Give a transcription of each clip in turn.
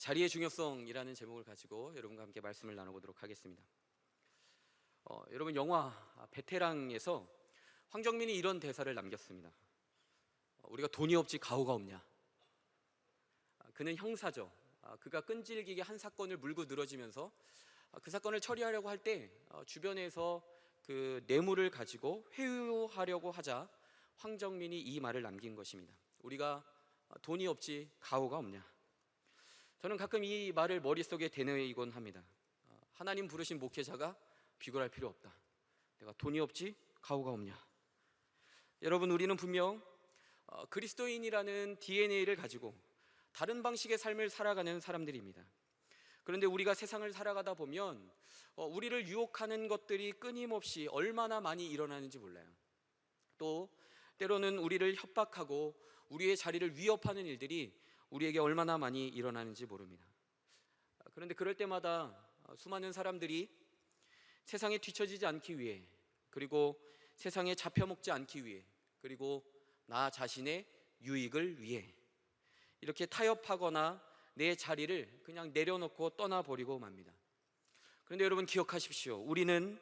자리의 중요성이라는 제목을 가지고 여러분과 함께 말씀을 나눠보도록 하겠습니다. 여러분, 영화 베테랑에서 황정민이 이런 대사를 남겼습니다. 우리가 돈이 없지 가오가 없냐. 그는 형사죠. 그가 끈질기게 한 사건을 물고 늘어지면서 그 사건을 처리하려고 할 때 주변에서 그 뇌물을 가지고 회유하려고 하자 황정민이 이 말을 남긴 것입니다. 우리가 돈이 없지 가오가 없냐. 저는 가끔 이 말을 머릿속에 되뇌이곤 합니다. 하나님 부르신 목회자가 비굴할 필요 없다. 내가 돈이 없지 가오가 없냐. 여러분, 우리는 분명 그리스도인이라는 DNA를 가지고 다른 방식의 삶을 살아가는 사람들입니다. 그런데 우리가 세상을 살아가다 보면 우리를 유혹하는 것들이 끊임없이 얼마나 많이 일어나는지 몰라요. 또 때로는 우리를 협박하고 우리의 자리를 위협하는 일들이 우리에게 얼마나 많이 일어나는지 모릅니다. 그런데 그럴 때마다 수많은 사람들이 세상에 뒤처지지 않기 위해, 그리고 세상에 잡혀먹지 않기 위해, 그리고 나 자신의 유익을 위해 이렇게 타협하거나 내 자리를 그냥 내려놓고 떠나버리고 맙니다. 그런데 여러분, 기억하십시오. 우리는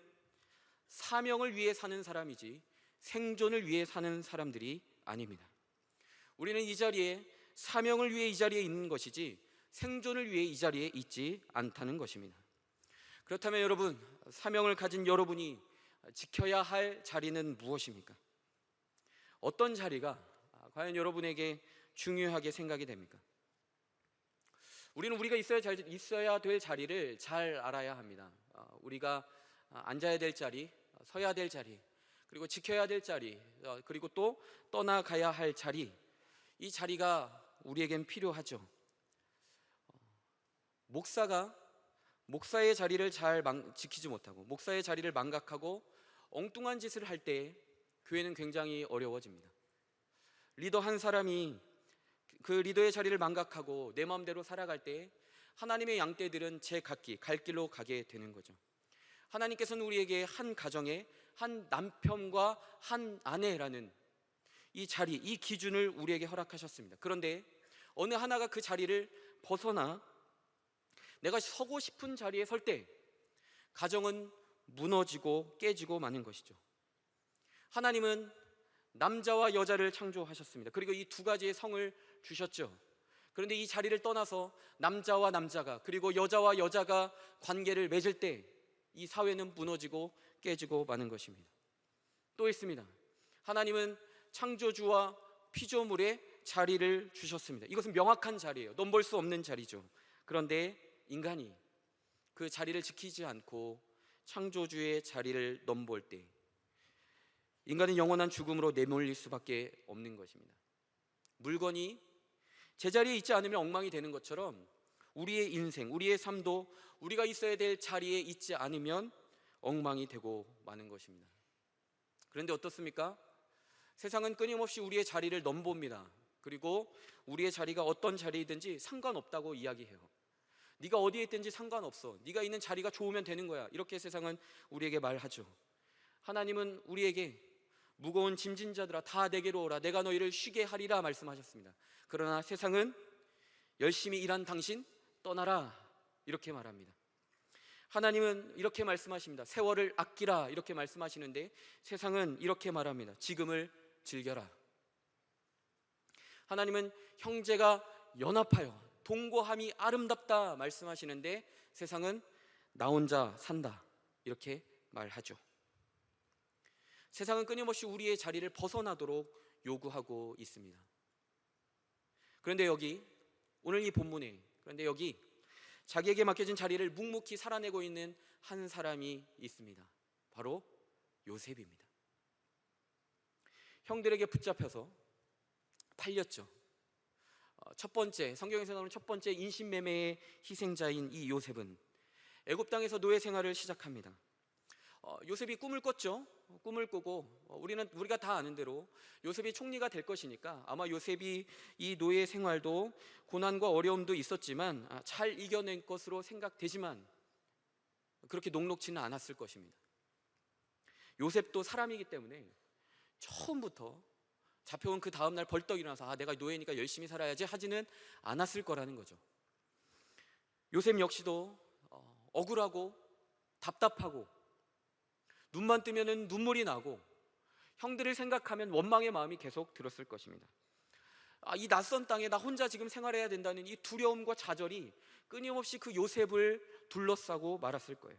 사명을 위해 사는 사람이지 생존을 위해 사는 사람들이 아닙니다. 우리는 이 자리에 사명을 위해 이 자리에 있는 것이지 생존을 위해 이 자리에 있지 않다는 것입니다. 그렇다면 여러분, 사명을 가진 여러분이 지켜야 할 자리는 무엇입니까? 어떤 자리가 과연 여러분에게 중요하게 생각이 됩니까? 우리는 우리가 있어야 될 자리를 잘 알아야 합니다. 우리가 앉아야 될 자리, 서야 될 자리, 그리고 지켜야 될 자리, 그리고 또 떠나가야 할 자리, 이 자리가 우리에겐 필요하죠. 목사가 목사의 자리를 잘 지키지 못하고 목사의 자리를 망각하고 엉뚱한 짓을 할 때 교회는 굉장히 어려워집니다. 리더 한 사람이 그 리더의 자리를 망각하고 내 마음대로 살아갈 때 하나님의 양떼들은 제각기 갈 길로 가게 되는 거죠. 하나님께서는 우리에게 한 가정에 한 남편과 한 아내라는 이 자리, 이 기준을 우리에게 허락하셨습니다. 그런데 어느 하나가 그 자리를 벗어나 내가 서고 싶은 자리에 설 때 가정은 무너지고 깨지고 마는 것이죠. 하나님은 남자와 여자를 창조하셨습니다. 그리고 이 두 가지의 성을 주셨죠. 그런데 이 자리를 떠나서 남자와 남자가, 그리고 여자와 여자가 관계를 맺을 때 이 사회는 무너지고 깨지고 마는 것입니다. 또 있습니다. 하나님은 창조주와 피조물의 자리를 주셨습니다. 이것은 명확한 자리예요. 넘볼 수 없는 자리죠. 그런데 인간이 그 자리를 지키지 않고 창조주의 자리를 넘볼 때 인간은 영원한 죽음으로 내몰릴 수밖에 없는 것입니다. 물건이 제자리에 있지 않으면 엉망이 되는 것처럼 우리의 인생, 우리의 삶도 우리가 있어야 될 자리에 있지 않으면 엉망이 되고 마는 것입니다. 그런데 어떻습니까? 세상은 끊임없이 우리의 자리를 넘봅니다. 그리고 우리의 자리가 어떤 자리이든지 상관없다고 이야기해요. 네가 어디에 있든지 상관없어. 네가 있는 자리가 좋으면 되는 거야. 이렇게 세상은 우리에게 말하죠. 하나님은 우리에게 무거운 짐진 자들아 다 내게로 오라. 내가 너희를 쉬게 하리라 말씀하셨습니다. 그러나 세상은 열심히 일한 당신 떠나라 이렇게 말합니다. 하나님은 이렇게 말씀하십니다. 세월을 아끼라 이렇게 말씀하시는데 세상은 이렇게 말합니다. 지금을 즐겨라. 하나님은 형제가 연합하여 동거함이 아름답다 말씀하시는데 세상은 나 혼자 산다 이렇게 말하죠. 세상은 끊임없이 우리의 자리를 벗어나도록 요구하고 있습니다. 그런데 여기 오늘 이 본문에 여기 자기에게 맡겨진 자리를 묵묵히 살아내고 있는 한 사람이 있습니다. 바로 요셉입니다. 형들에게 붙잡혀서 팔렸죠. 첫 번째, 성경에서 나오는 첫 번째 인신매매의 희생자인 이 요셉은 애굽 땅에서 노예 생활을 시작합니다. 요셉이 꿈을 꿨죠. 꿈을 꾸고 우리가 다 아는 대로 요셉이 총리가 될 것이니까 아마 요셉이 이 노예 생활도 고난과 어려움도 있었지만 잘 이겨낸 것으로 생각되지만 그렇게 녹록지는 않았을 것입니다. 요셉도 사람이기 때문에 처음부터 잡혀온 그 다음날 벌떡 일어나서 내가 노예니까 열심히 살아야지 하지는 않았을 거라는 거죠. 요셉 역시도 억울하고 답답하고 눈만 뜨면은 눈물이 나고 형들을 생각하면 원망의 마음이 계속 들었을 것입니다. 이 낯선 땅에 나 혼자 지금 생활해야 된다는 이 두려움과 좌절이 끊임없이 그 요셉을 둘러싸고 말았을 거예요.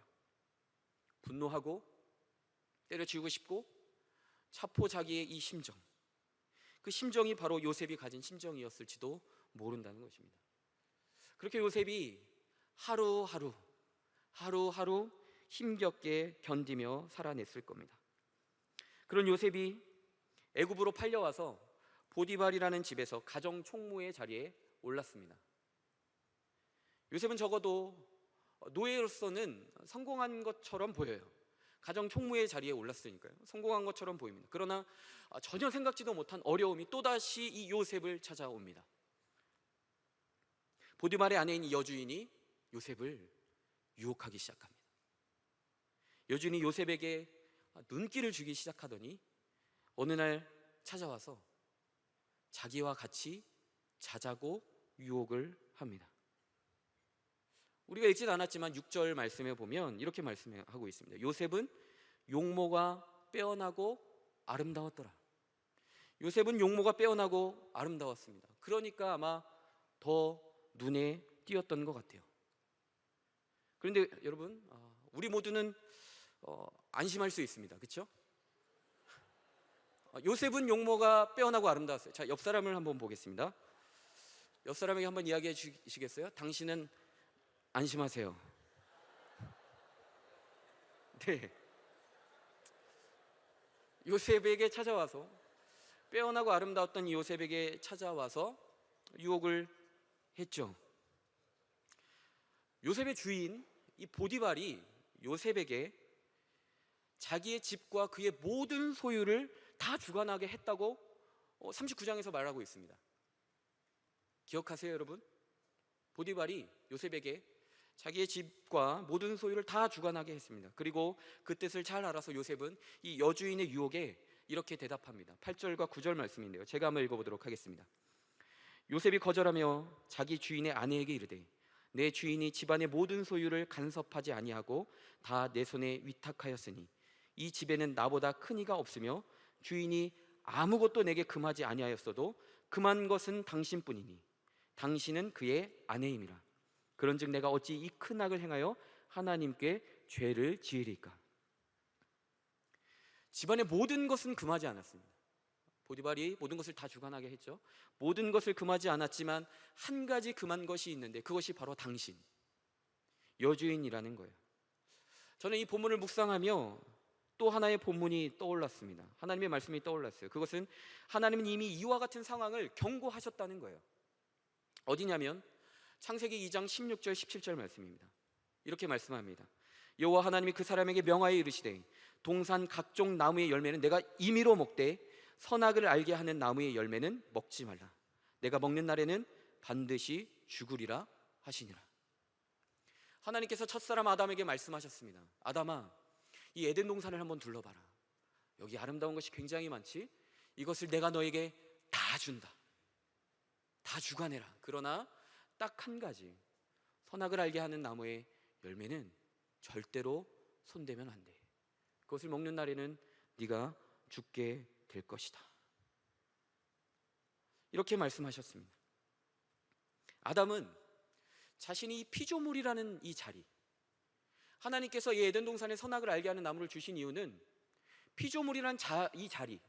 분노하고 때려치우고 싶고 차포자기의 이 심정, 그 심정이 바로 요셉이 가진 심정이었을지도 모른다는 것입니다. 그렇게 요셉이 하루하루 힘겹게 견디며 살아냈을 겁니다. 그런 요셉이 애굽으로 팔려와서 보디발이라는 집에서 가정 총무의 자리에 올랐습니다. 요셉은 적어도 노예로서는 성공한 것처럼 보여요. 가정 총무의 자리에 올랐으니까요. 성공한 것처럼 보입니다. 그러나 전혀 생각지도 못한 어려움이 또다시 이 요셉을 찾아옵니다. 보디발의 아내인 이 여주인이 요셉을 유혹하기 시작합니다. 여주인이 요셉에게 눈길을 주기 시작하더니 어느 날 찾아와서 자기와 같이 자자고 유혹을 합니다. 우리가 읽진 않았지만 6절 말씀에 보면 이렇게 말씀하고 있습니다. 요셉은 용모가 빼어나고 아름다웠더라. 요셉은 용모가 빼어나고 아름다웠습니다. 그러니까 아마 더 눈에 띄었던 것 같아요. 그런데 여러분, 우리 모두는 안심할 수 있습니다. 그렇죠? 요셉은 용모가 빼어나고 아름다웠어요. 자, 옆 사람을 한번 보겠습니다. 옆 사람에게 한번 이야기해 주시겠어요? 당신은 안심하세요. 네. 요셉에게 찾아와서, 빼어나고 아름다웠던 요셉에게 찾아와서 유혹을 했죠. 요셉의 주인 이 보디발이 요셉에게 자기의 집과 그의 모든 소유를 다 주관하게 했다고 39장에서 말하고 있습니다. 기억하세요, 여러분? 보디발이 요셉에게 자기의 집과 모든 소유를 다 주관하게 했습니다. 그리고 그 뜻을 잘 알아서 요셉은 이 여주인의 유혹에 이렇게 대답합니다. 8절과 9절 말씀인데요. 제가 한번 읽어보도록 하겠습니다. 요셉이 거절하며 자기 주인의 아내에게 이르되 내 주인이 집안의 모든 소유를 간섭하지 아니하고 다 내 손에 위탁하였으니 이 집에는 나보다 큰 이가 없으며 주인이 아무것도 내게 금하지 아니하였어도 금한 것은 당신뿐이니 당신은 그의 아내임이라. 그런즉 내가 어찌 이 큰 악을 행하여 하나님께 죄를 지으리까. 집안의 모든 것은 금하지 않았습니다. 보디발이 모든 것을 다 주관하게 했죠. 모든 것을 금하지 않았지만 한 가지 금한 것이 있는데 그것이 바로 당신, 여주인이라는 거예요. 저는 이 본문을 묵상하며 또 하나의 본문이 떠올랐습니다. 하나님의 말씀이 떠올랐어요. 그것은 하나님은 이미 이와 같은 상황을 경고하셨다는 거예요. 어디냐면 창세기 2장 16절 17절 말씀입니다. 이렇게 말씀합니다. 여호와 하나님이 그 사람에게 명하여 이르시되 동산 각종 나무의 열매는 내가 임의로 먹되 선악을 알게 하는 나무의 열매는 먹지 말라. 내가 먹는 날에는 반드시 죽으리라 하시니라. 하나님께서 첫사람 아담에게 말씀하셨습니다. 아담아, 이 에덴 동산을 한번 둘러봐라. 여기 아름다운 것이 굉장히 많지? 이것을 내가 너에게 다 준다. 다 주관해라. 그러나 딱 한 가지, 선악을 알게 하는 나무의 열매는 절대로 손대면 안 돼. 그것을 먹는 날에는 네가 죽게 될 것이다. 이렇게 말씀하셨습니다. 아담은 자신이 피조물이라는 이 자리, 하나님께서 이 에덴 동산에 선악을 알게 하는 나무를 주신 이유는 피조물이라는 이 자리,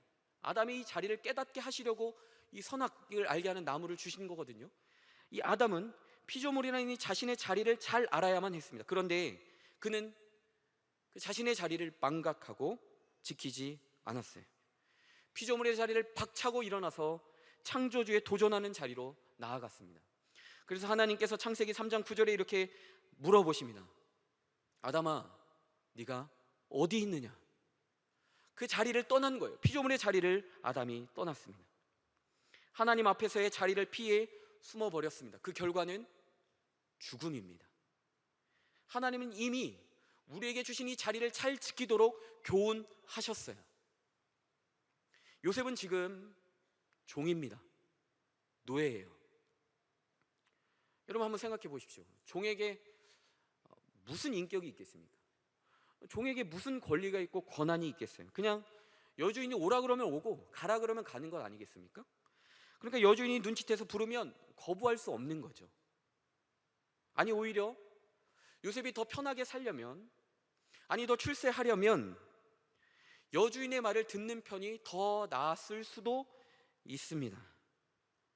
아담이 이 자리를 깨닫게 하시려고 이 선악을 알게 하는 나무를 주신 거거든요. 이 아담은 피조물이라는 이 자신의 자리를 잘 알아야만 했습니다. 그런데 그는 그 자신의 자리를 망각하고 지키지 않았어요. 피조물의 자리를 박차고 일어나서 창조주에 도전하는 자리로 나아갔습니다. 그래서 하나님께서 창세기 3장 9절에 이렇게 물어보십니다. 아담아, 네가 어디 있느냐? 그 자리를 떠난 거예요. 피조물의 자리를 아담이 떠났습니다. 하나님 앞에서의 자리를 피해 숨어버렸습니다. 그 결과는 죽음입니다. 하나님은 이미 우리에게 주신 이 자리를 잘 지키도록 교훈하셨어요. 요셉은 지금 종입니다. 노예예요. 여러분 한번 생각해 보십시오. 종에게 무슨 인격이 있겠습니까? 종에게 무슨 권리가 있고 권한이 있겠어요? 그냥 여주인이 오라 그러면 오고 가라 그러면 가는 것 아니겠습니까? 그러니까 여주인이 눈치채서 부르면 거부할 수 없는 거죠. 아니 오히려 요셉이 더 편하게 살려면, 아니 더 출세하려면 여주인의 말을 듣는 편이 더 나았을 수도 있습니다.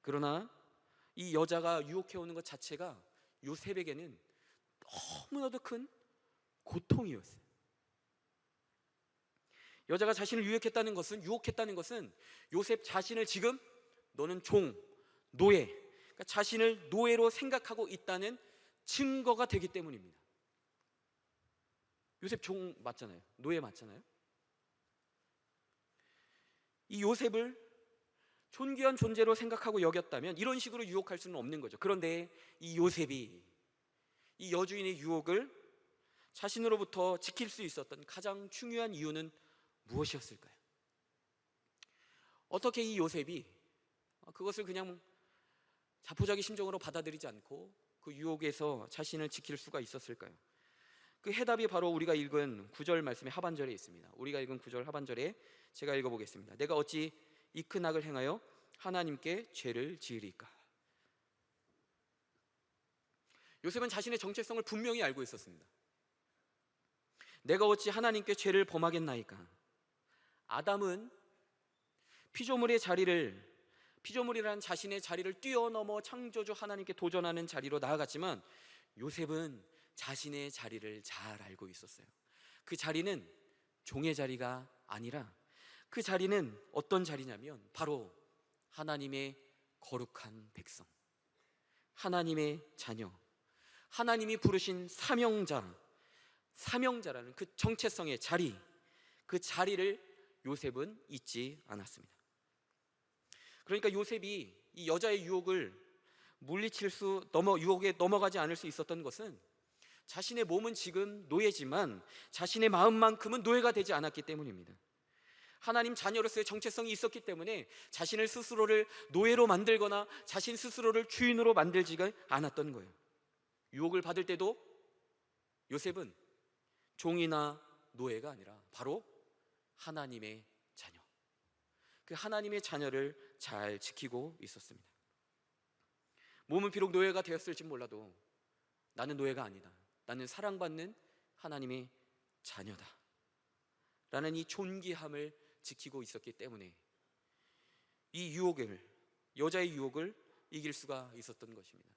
그러나 이 여자가 유혹해오는 것 자체가 요셉에게는 너무나도 큰 고통이었어요. 여자가 자신을 유혹했다는 것은 요셉 자신을 지금 너는 종, 노예, 그러니까 자신을 노예로 생각하고 있다는 증거가 되기 때문입니다. 요셉 종 맞잖아요. 노예 맞잖아요. 이 요셉을 존귀한 존재로 생각하고 여겼다면 이런 식으로 유혹할 수는 없는 거죠. 그런데 이 요셉이 이 여주인의 유혹을 자신으로부터 지킬 수 있었던 가장 중요한 이유는 무엇이었을까요? 어떻게 이 요셉이 그것을 그냥 자포자기 심정으로 받아들이지 않고 그 유혹에서 자신을 지킬 수가 있었을까요? 그 해답이 바로 우리가 읽은 9절 말씀의 하반절에 있습니다. 우리가 읽은 9절 하반절에 제가 읽어보겠습니다. 내가 어찌 이 큰 악을 행하여 하나님께 죄를 지으리까? 요셉은 자신의 정체성을 분명히 알고 있었습니다. 내가 어찌 하나님께 죄를 범하겠나이까? 아담은 피조물이라는 자신의 자리를 뛰어넘어 창조주 하나님께 도전하는 자리로 나아갔지만 요셉은 자신의 자리를 잘 알고 있었어요. 그 자리는 종의 자리가 아니라 그 자리는 어떤 자리냐면 바로 하나님의 거룩한 백성, 하나님의 자녀, 하나님이 부르신 사명자라는 그 정체성의 자리, 그 자리를 요셉은 잊지 않았습니다. 그러니까 요셉이 이 여자의 유혹에 넘어가지 않을 수 있었던 것은 자신의 몸은 지금 노예지만 자신의 마음만큼은 노예가 되지 않았기 때문입니다. 하나님 자녀로서의 정체성이 있었기 때문에 자신을 스스로를 노예로 만들거나 자신 스스로를 주인으로 만들지가 않았던 거예요. 유혹을 받을 때도 요셉은 종이나 노예가 아니라 바로 하나님의 자녀, 그 하나님의 자녀를 잘 지키고 있었습니다. 몸은 비록 노예가 되었을지 몰라도 나는 노예가 아니다, 나는 사랑받는 하나님의 자녀다 라는 이 존귀함을 지키고 있었기 때문에 여자의 유혹을 이길 수가 있었던 것입니다.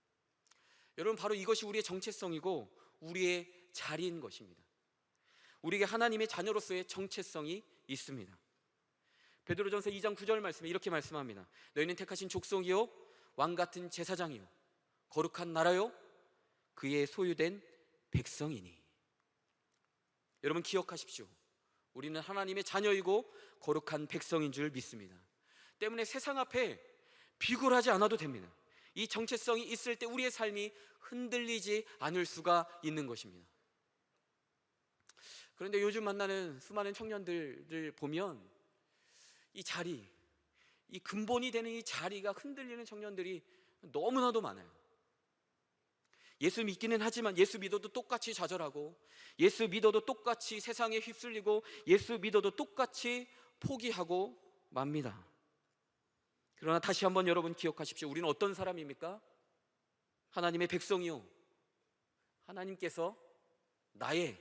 여러분, 바로 이것이 우리의 정체성이고 우리의 자리인 것입니다. 우리에게 하나님의 자녀로서의 정체성이 있습니다. 베드로전서 2장 9절 말씀에 이렇게 말씀합니다. 너희는 택하신 족속이요 왕같은 제사장이요 거룩한 나라요 그의 소유된 백성이니. 여러분 기억하십시오. 우리는 하나님의 자녀이고 거룩한 백성인 줄 믿습니다. 때문에 세상 앞에 비굴하지 않아도 됩니다. 이 정체성이 있을 때 우리의 삶이 흔들리지 않을 수가 있는 것입니다. 그런데 요즘 만나는 수많은 청년들을 보면 이 근본이 되는 이 자리가 흔들리는 청년들이 너무나도 많아요. 예수 믿기는 하지만 예수 믿어도 똑같이 좌절하고, 예수 믿어도 똑같이 세상에 휩쓸리고, 예수 믿어도 똑같이 포기하고 맙니다. 그러나 다시 한번 여러분 기억하십시오. 우리는 어떤 사람입니까? 하나님의 백성이요, 하나님께서 나의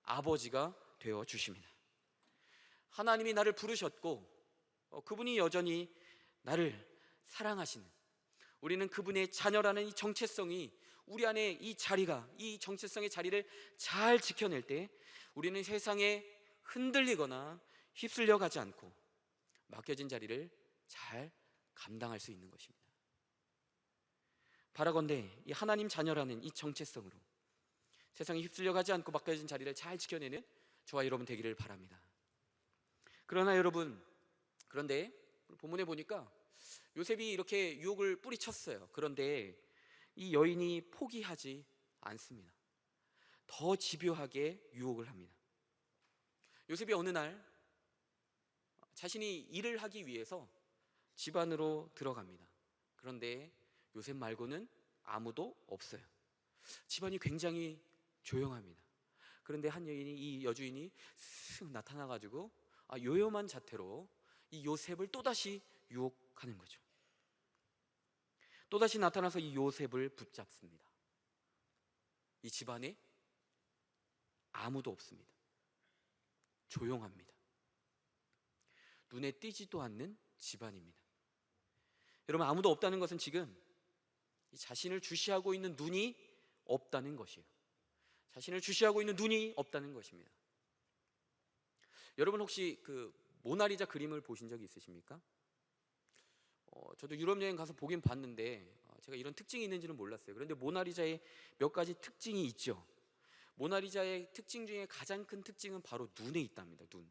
아버지가 되어 주십니다. 하나님이 나를 부르셨고 그분이 여전히 나를 사랑하시는, 우리는 그분의 자녀라는 이 정체성이 우리 안에 이 정체성의 자리를 잘 지켜낼 때 우리는 세상에 흔들리거나 휩쓸려 가지 않고 맡겨진 자리를 잘 감당할 수 있는 것입니다. 바라건대 이 하나님 자녀라는 이 정체성으로 세상에 휩쓸려 가지 않고 맡겨진 자리를 잘 지켜내는 저와 여러분 되기를 바랍니다. 그러나 여러분, 그런데 본문에 보니까 요셉이 이렇게 유혹을 뿌리쳤어요. 그런데 이 여인이 포기하지 않습니다. 더 집요하게 유혹을 합니다. 요셉이 어느 날 자신이 일을 하기 위해서 집 안으로 들어갑니다. 그런데 요셉 말고는 아무도 없어요. 집안이 굉장히 조용합니다. 그런데 한 여인이, 이 여주인이 슥 나타나가지고 요염한 자태로 이 요셉을 또다시 유혹하는 거죠. 또다시 나타나서 이 요셉을 붙잡습니다. 이 집안에 아무도 없습니다. 조용합니다. 눈에 띄지도 않는 집안입니다. 여러분, 아무도 없다는 것은 지금 이 자신을 주시하고 있는 눈이 없다는 것이에요. 자신을 주시하고 있는 눈이 없다는 것입니다. 여러분, 혹시 그 모나리자 그림을 보신 적이 있으십니까? 저도 유럽 여행 가서 보긴 봤는데 제가 이런 특징이 있는지는 몰랐어요. 그런데 모나리자에 몇 가지 특징이 있죠. 모나리자의 특징 중에 가장 큰 특징은 바로 눈에 있답니다. 눈.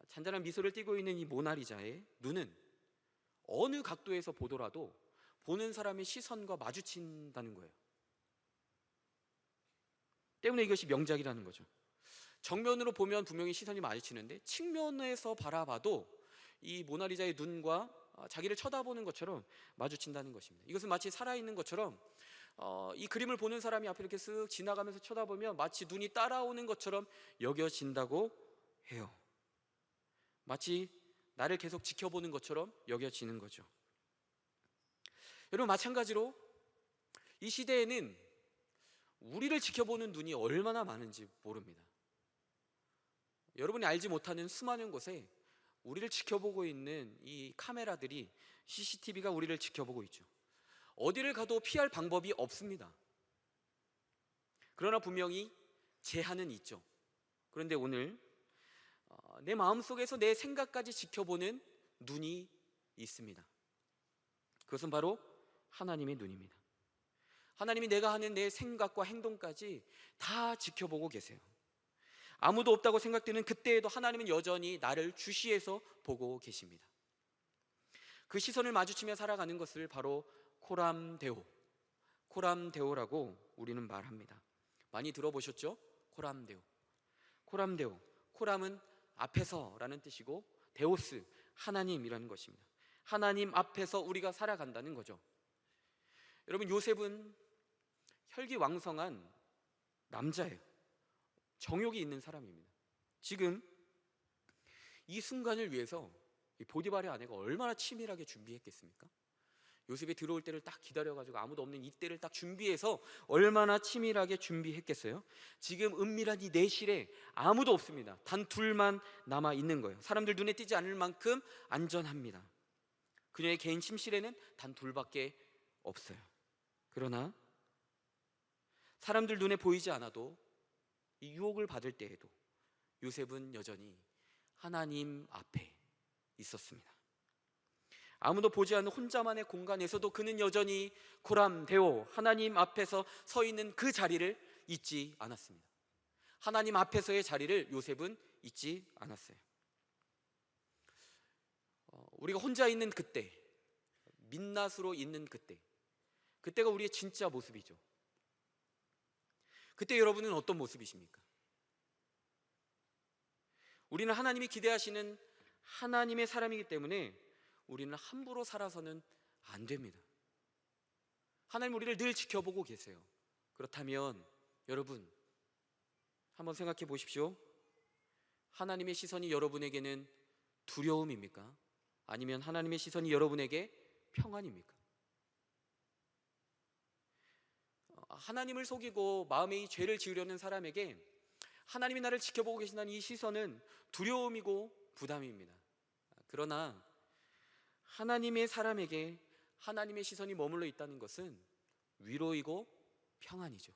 잔잔한 미소를 띠고 있는 이 모나리자의 눈은 어느 각도에서 보더라도 보는 사람의 시선과 마주친다는 거예요. 때문에 이것이 명작이라는 거죠. 정면으로 보면 분명히 시선이 마주치는데 측면에서 바라봐도 이 모나리자의 눈과 자기를 쳐다보는 것처럼 마주친다는 것입니다. 이것은 마치 살아있는 것처럼 이 그림을 보는 사람이 앞에 이렇게 쓱 지나가면서 쳐다보면 마치 눈이 따라오는 것처럼 여겨진다고 해요. 마치 나를 계속 지켜보는 것처럼 여겨지는 거죠. 여러분, 마찬가지로 이 시대에는 우리를 지켜보는 눈이 얼마나 많은지 모릅니다. 여러분이 알지 못하는 수많은 곳에 우리를 지켜보고 있는 이 카메라들이, CCTV가 우리를 지켜보고 있죠. 어디를 가도 피할 방법이 없습니다. 그러나 분명히 제한은 있죠. 그런데 오늘 내 마음속에서 내 생각까지 지켜보는 눈이 있습니다. 그것은 바로 하나님의 눈입니다. 하나님이 내가 하는 내 생각과 행동까지 다 지켜보고 계세요. 아무도 없다고 생각되는 그때에도 하나님은 여전히 나를 주시해서 보고 계십니다. 그 시선을 마주치며 살아가는 것을 바로 코람데오, 코람데오라고 우리는 말합니다. 많이 들어보셨죠? 코람데오. 코람데오. 코람은 앞에서라는 뜻이고 데오스, 하나님이라는 것입니다. 하나님 앞에서 우리가 살아간다는 거죠. 여러분, 요셉은 혈기왕성한 남자예요. 정욕이 있는 사람입니다. 지금 이 순간을 위해서 보디발의 아내가 얼마나 치밀하게 준비했겠습니까? 요셉이 들어올 때를 딱 기다려가지고 아무도 없는 이때를 딱 준비해서 얼마나 치밀하게 준비했겠어요? 지금 은밀한 이 내실에 아무도 없습니다. 단 둘만 남아 있는 거예요. 사람들 눈에 띄지 않을 만큼 안전합니다. 그녀의 개인 침실에는 단 둘밖에 없어요. 그러나 사람들 눈에 보이지 않아도 이 유혹을 받을 때에도 요셉은 여전히 하나님 앞에 있었습니다. 아무도 보지 않는 혼자만의 공간에서도 그는 여전히 코람데오, 하나님 앞에서 서 있는 그 자리를 잊지 않았습니다. 하나님 앞에서의 자리를 요셉은 잊지 않았어요. 우리가 혼자 있는 그때, 민낯으로 있는 그때, 그때가 우리의 진짜 모습이죠. 그때 여러분은 어떤 모습이십니까? 우리는 하나님이 기대하시는 하나님의 사람이기 때문에 우리는 함부로 살아서는 안 됩니다. 하나님 우리를 늘 지켜보고 계세요. 그렇다면 여러분, 한번 생각해 보십시오. 하나님의 시선이 여러분에게는 두려움입니까? 아니면 하나님의 시선이 여러분에게 평안입니까? 하나님을 속이고 마음에 이 죄를 지으려는 사람에게 하나님이 나를 지켜보고 계신다는 이 시선은 두려움이고 부담입니다. 그러나 하나님의 사람에게 하나님의 시선이 머물러 있다는 것은 위로이고 평안이죠.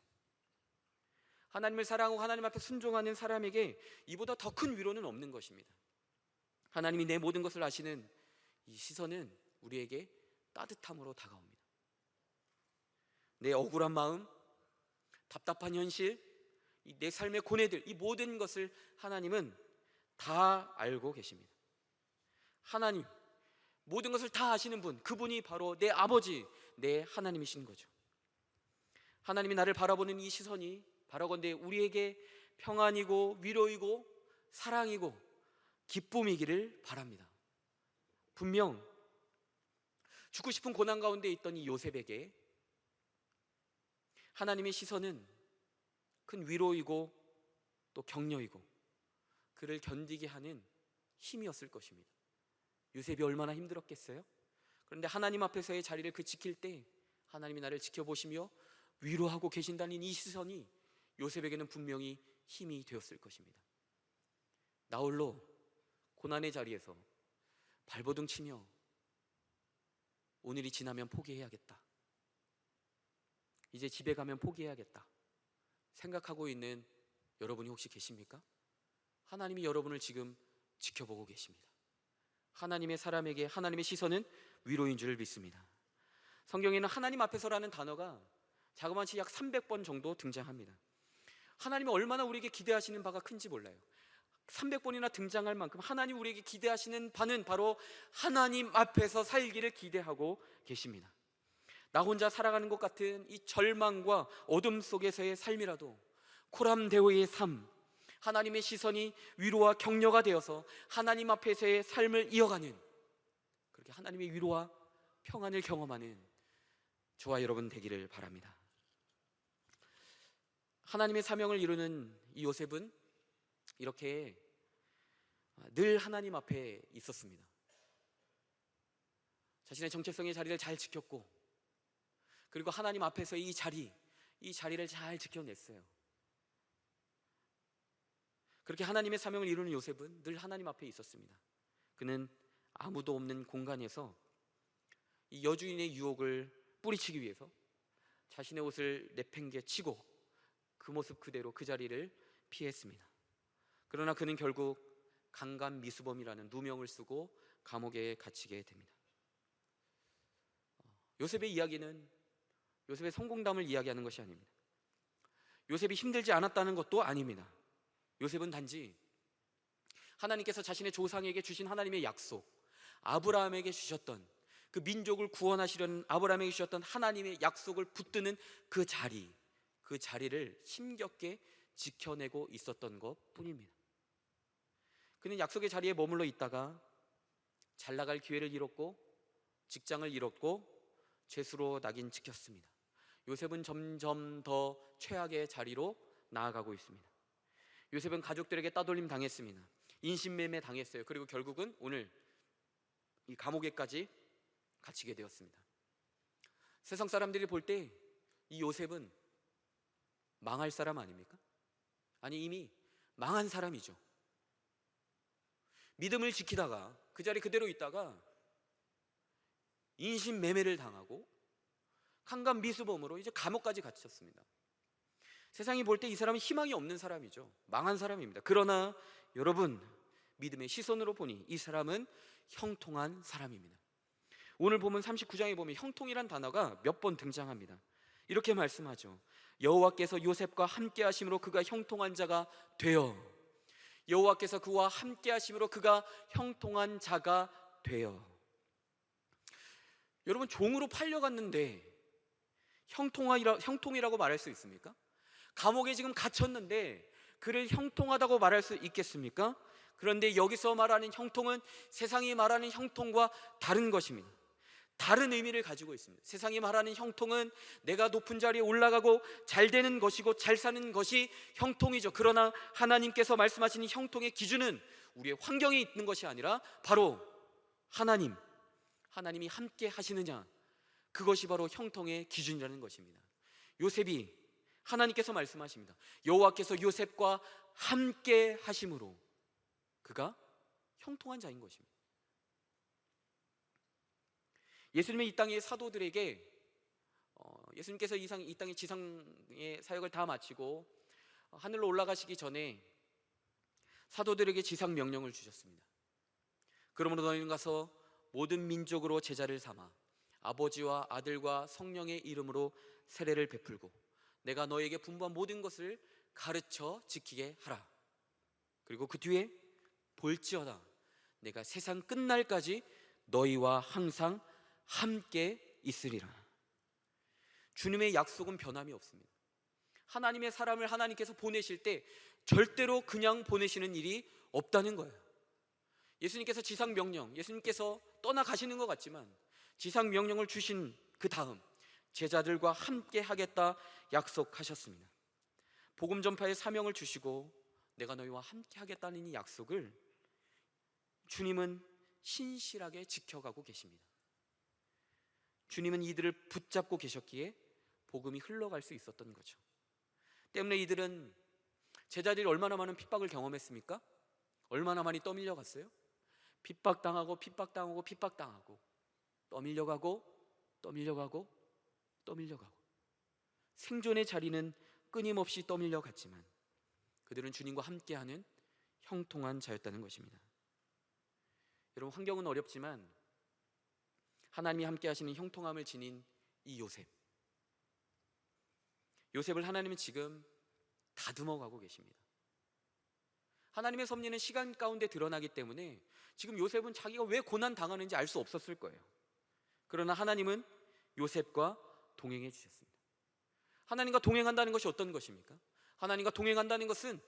하나님을 사랑하고 하나님 앞에 순종하는 사람에게 이보다 더 큰 위로는 없는 것입니다. 하나님이 내 모든 것을 아시는 이 시선은 우리에게 따뜻함으로 다가옵니다. 내 억울한 마음, 답답한 현실, 내 삶의 고뇌들, 이 모든 것을 하나님은 다 알고 계십니다. 하나님, 모든 것을 다 아시는 분, 그분이 바로 내 아버지, 내 하나님이신 거죠. 하나님이 나를 바라보는 이 시선이 바라건대 우리에게 평안이고 위로이고 사랑이고 기쁨이기를 바랍니다. 분명 죽고 싶은 고난 가운데 있던 이 요셉에게 하나님의 시선은 큰 위로이고 또 격려이고 그를 견디게 하는 힘이었을 것입니다. 요셉이 얼마나 힘들었겠어요? 그런데 하나님 앞에서의 자리를 그 지킬 때 하나님이 나를 지켜보시며 위로하고 계신다는 이 시선이 요셉에게는 분명히 힘이 되었을 것입니다. 나홀로 고난의 자리에서 발버둥 치며 오늘이 지나면 포기해야겠다, 이제 집에 가면 포기해야겠다 생각하고 있는 여러분이 혹시 계십니까? 하나님이 여러분을 지금 지켜보고 계십니다. 하나님의 사람에게 하나님의 시선은 위로인 줄 믿습니다. 성경에는 하나님 앞에서라는 단어가 자그마치 약 300번 정도 등장합니다. 하나님이 얼마나 우리에게 기대하시는 바가 큰지 몰라요. 300번이나 등장할 만큼 하나님 우리에게 기대하시는 바는 바로 하나님 앞에서 살기를 기대하고 계십니다. 나 혼자 살아가는 것 같은 이 절망과 어둠 속에서의 삶이라도 코람데오의 삶, 하나님의 시선이 위로와 격려가 되어서 하나님 앞에서의 삶을 이어가는, 그렇게 하나님의 위로와 평안을 경험하는 저와 여러분 되기를 바랍니다. 하나님의 사명을 이루는 이 요셉은 이렇게 늘 하나님 앞에 있었습니다. 자신의 정체성의 자리를 잘 지켰고, 그리고 하나님 앞에서 이 자리를 잘 지켜냈어요. 그렇게 하나님의 사명을 이루는 요셉은 늘 하나님 앞에 있었습니다. 그는 아무도 없는 공간에서 이 여주인의 유혹을 뿌리치기 위해서 자신의 옷을 내팽개치고 그 모습 그대로 그 자리를 피했습니다. 그러나 그는 결국 강간미수범이라는 누명을 쓰고 감옥에 갇히게 됩니다. 요셉의 이야기는 요셉의 성공담을 이야기하는 것이 아닙니다. 요셉이 힘들지 않았다는 것도 아닙니다. 요셉은 단지 하나님께서 자신의 조상에게 주신 하나님의 약속, 아브라함에게 주셨던 그 민족을 구원하시려는 아브라함에게 주셨던 하나님의 약속을 붙드는 그 자리를 힘겹게 지켜내고 있었던 것 뿐입니다. 그는 약속의 자리에 머물러 있다가 잘 나갈 기회를 잃었고 직장을 잃었고 죄수로 낙인 찍혔습니다. 요셉은 점점 더 최악의 자리로 나아가고 있습니다. 요셉은 가족들에게 따돌림 당했습니다. 인신매매 당했어요. 그리고 결국은 오늘 이 감옥에까지 갇히게 되었습니다. 세상 사람들이 볼 때 이 요셉은 망할 사람 아닙니까? 아니, 이미 망한 사람이죠. 믿음을 지키다가 그 자리 그대로 있다가 인신매매를 당하고 강간미수범으로 이제 감옥까지 갇혔습니다. 세상이 볼 때 이 사람은 희망이 없는 사람이죠. 망한 사람입니다. 그러나 여러분, 믿음의 시선으로 보니 이 사람은 형통한 사람입니다. 오늘 보면 39장에 보면 형통이란 단어가 몇 번 등장합니다. 이렇게 말씀하죠. 여호와께서 요셉과 함께 하심으로 그가 형통한 자가 되어, 여호와께서 그와 함께 하심으로 그가 형통한 자가 되어. 여러분, 종으로 팔려갔는데 형통이라고 말할 수 있습니까? 감옥에 지금 갇혔는데 그를 형통하다고 말할 수 있겠습니까? 그런데 여기서 말하는 형통은 세상이 말하는 형통과 다른 것입니다. 다른 의미를 가지고 있습니다. 세상이 말하는 형통은 내가 높은 자리에 올라가고 잘 되는 것이고 잘 사는 것이 형통이죠. 그러나 하나님께서 말씀하시는 형통의 기준은 우리의 환경에 있는 것이 아니라 바로 하나님이 함께 하시느냐, 그것이 바로 형통의 기준이라는 것입니다. 요셉이 하나님께서 말씀하십니다. 여호와께서 요셉과 함께 하심으로 그가 형통한 자인 것입니다. 예수님의 이 땅의 사도들에게 예수님께서 이 땅의 지상의 사역을 다 마치고 하늘로 올라가시기 전에 사도들에게 지상 명령을 주셨습니다. 그러므로 너희는 가서 모든 민족으로 제자를 삼아 아버지와 아들과 성령의 이름으로 세례를 베풀고 내가 너에게 분부한 모든 것을 가르쳐 지키게 하라. 그리고 그 뒤에 볼지어다 내가 세상 끝날까지 너희와 항상 함께 있으리라. 주님의 약속은 변함이 없습니다. 하나님의 사람을 하나님께서 보내실 때 절대로 그냥 보내시는 일이 없다는 거예요. 예수님께서 지상 명령, 예수님께서 떠나가시는 것 같지만 지상 명령을 주신 그 다음 제자들과 함께 하겠다 약속하셨습니다. 복음 전파의 사명을 주시고 내가 너희와 함께 하겠다는 이 약속을 주님은 신실하게 지켜가고 계십니다. 주님은 이들을 붙잡고 계셨기에 복음이 흘러갈 수 있었던 거죠. 때문에 이들은, 제자들이 얼마나 많은 핍박을 경험했습니까? 얼마나 많이 떠밀려 갔어요? 핍박당하고 핍박당하고 핍박당하고, 떠밀려가고 떠밀려가고 떠밀려가고, 생존의 자리는 끊임없이 떠밀려 갔지만 그들은 주님과 함께하는 형통한 자였다는 것입니다. 여러분, 환경은 어렵지만 하나님이 함께 하시는 형통함을 지닌 이 요셉을 하나님은 지금 다듬어 가고 계십니다. 하나님의 섭리는 시간 가운데 드러나기 때문에 지금 요셉은 자기가 왜 고난 당하는지 알 수 없었을 거예요. 그러나 하나님은 요셉과 동행해 주셨습니다. 하나님과 동행한다는 것이 어떤 것입니까? 하나님과 동행한다는 것은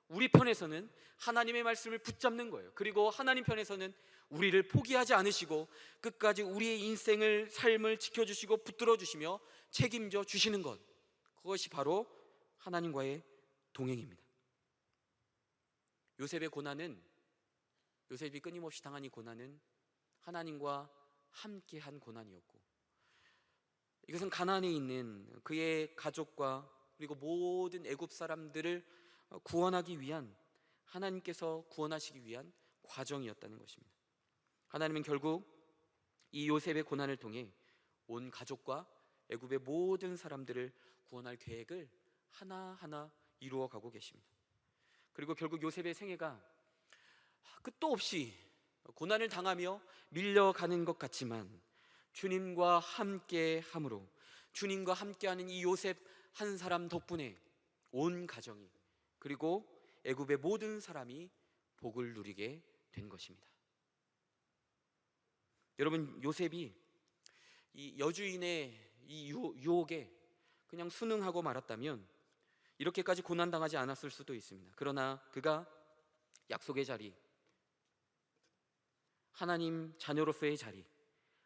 우리 편에서는 하나님의 말씀을 붙잡는 거예요. 그리고 하나님 편에서는 우리를 포기하지 않으시고 끝까지 우리의 인생을, 삶을 지켜주시고 붙들어 주시며 책임져 주시는 것, 그것이 바로 하나님과의 동행입니다. 요셉의 고난은, 요셉이 끊임없이 당한 이 고난은 하나님과 함께한 고난이었고, 이것은 가나안에 있는 그의 가족과 그리고 모든 애굽 사람들을 구원하기 위한, 하나님께서 구원하시기 위한 과정이었다는 것입니다. 하나님은 결국 이 요셉의 고난을 통해 온 가족과 애굽의 모든 사람들을 구원할 계획을 하나하나 이루어 가고 계십니다. 그리고 결국 요셉의 생애가 끝도 없이 고난을 당하며 밀려가는 것 같지만 주님과 함께 함으로, 주님과 함께하는 이 요셉 한 사람 덕분에 온 가정이, 그리고 애굽의 모든 사람이 복을 누리게 된 것입니다. 여러분, 요셉이 이 여주인의 이 유혹에 그냥 순응하고 말았다면 이렇게까지 고난당하지 않았을 수도 있습니다. 그러나 그가 약속의 자리, 하나님 자녀로서의 자리,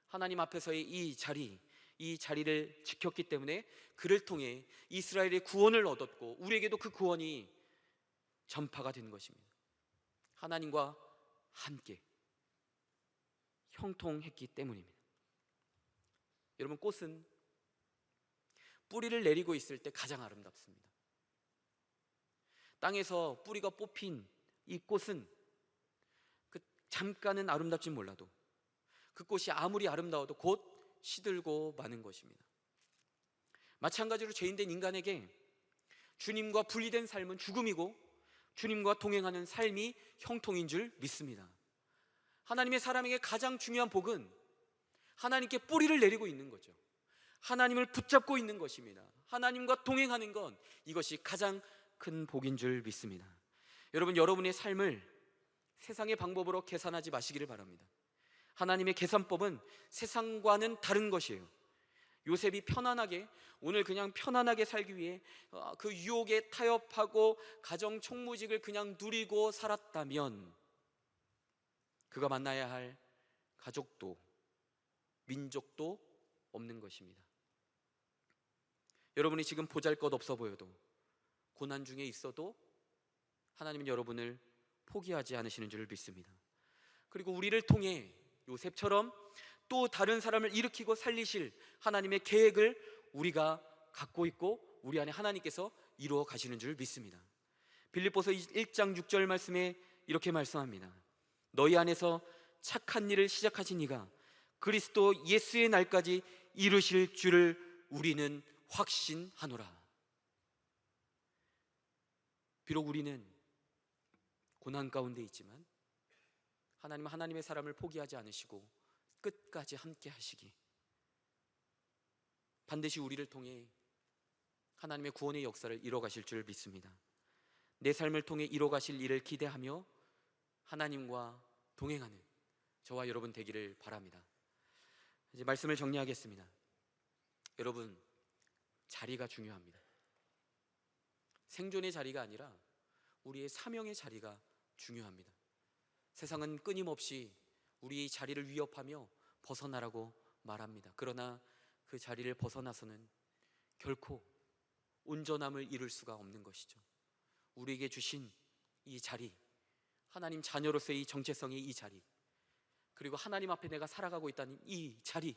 하나님 앞에서의 이 자리를 지켰기 때문에 그를 통해 이스라엘의 구원을 얻었고 우리에게도 그 구원이 전파가 된 것입니다. 하나님과 함께 형통했기 때문입니다. 여러분, 꽃은 뿌리를 내리고 있을 때 가장 아름답습니다. 땅에서 뿌리가 뽑힌 이 꽃은 그 잠깐은 아름답진 몰라도 그 꽃이 아무리 아름다워도 곧 시들고 마는 것입니다. 마찬가지로 죄인된 인간에게 주님과 분리된 삶은 죽음이고 주님과 동행하는 삶이 형통인 줄 믿습니다. 하나님의 사람에게 가장 중요한 복은 하나님께 뿌리를 내리고 있는 거죠. 하나님을 붙잡고 있는 것입니다. 하나님과 동행하는 건, 이것이 가장 큰 복인 줄 믿습니다. 여러분, 여러분의 삶을 세상의 방법으로 계산하지 마시기를 바랍니다. 하나님의 계산법은 세상과는 다른 것이에요. 요셉이 편안하게, 오늘 그냥 편안하게 살기 위해 그 유혹에 타협하고 가정 총무직을 그냥 누리고 살았다면 그가 만나야 할 가족도 민족도 없는 것입니다. 여러분이 지금 보잘것없어 보여도, 고난 중에 있어도 하나님은 여러분을 포기하지 않으시는 줄 믿습니다. 그리고 우리를 통해 요셉처럼 또 다른 사람을 일으키고 살리실 하나님의 계획을 우리가 갖고 있고 우리 안에 하나님께서 이루어 가시는 줄 믿습니다. 빌립보서 1장 6절 말씀에 이렇게 말씀합니다. 너희 안에서 착한 일을 시작하신 이가 그리스도 예수의 날까지 이루실 줄을 우리는 확신하노라. 비록 우리는 고난 가운데 있지만 하나님은 하나님의 사람을 포기하지 않으시고 끝까지 함께 하시기, 반드시 우리를 통해 하나님의 구원의 역사를 이뤄가실 줄 믿습니다. 내 삶을 통해 이뤄가실 일을 기대하며 하나님과 동행하는 저와 여러분 되기를 바랍니다. 이제 말씀을 정리하겠습니다. 여러분, 자리가 중요합니다. 생존의 자리가 아니라 우리의 사명의 자리가 중요합니다. 세상은 끊임없이 우리의 자리를 위협하며 벗어나라고 말합니다. 그러나 그 자리를 벗어나서는 결코 온전함을 이룰 수가 없는 것이죠. 우리에게 주신 이 자리, 하나님 자녀로서의 이 정체성의 이 자리, 그리고 하나님 앞에 내가 살아가고 있다는 이 자리,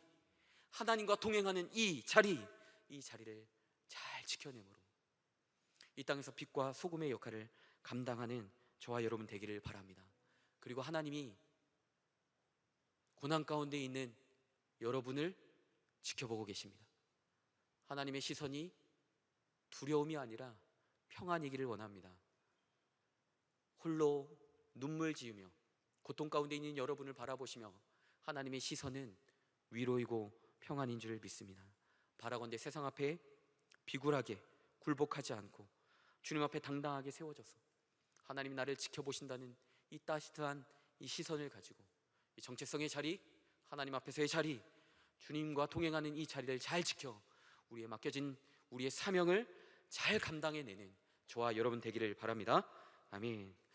하나님과 동행하는 이 자리를 잘 지켜내므로 이 땅에서 빛과 소금의 역할을 감당하는 저와 여러분 되기를 바랍니다. 그리고 하나님이 고난 가운데 있는 여러분을 지켜보고 계십니다. 하나님의 시선이 두려움이 아니라 평안이기를 원합니다. 홀로 눈물 지으며 고통 가운데 있는 여러분을 바라보시며 하나님의 시선은 위로이고 평안인 줄 믿습니다. 바라건대 세상 앞에 비굴하게 굴복하지 않고 주님 앞에 당당하게 세워져서 하나님이 나를 지켜보신다는 이 따뜻한 이 시선을 가지고 이 정체성의 자리, 하나님 앞에서의 자리, 주님과 동행하는 이 자리를 잘 지켜 우리의 맡겨진 우리의 사명을 잘 감당해내는 저와 여러분 되기를 바랍니다. 아멘.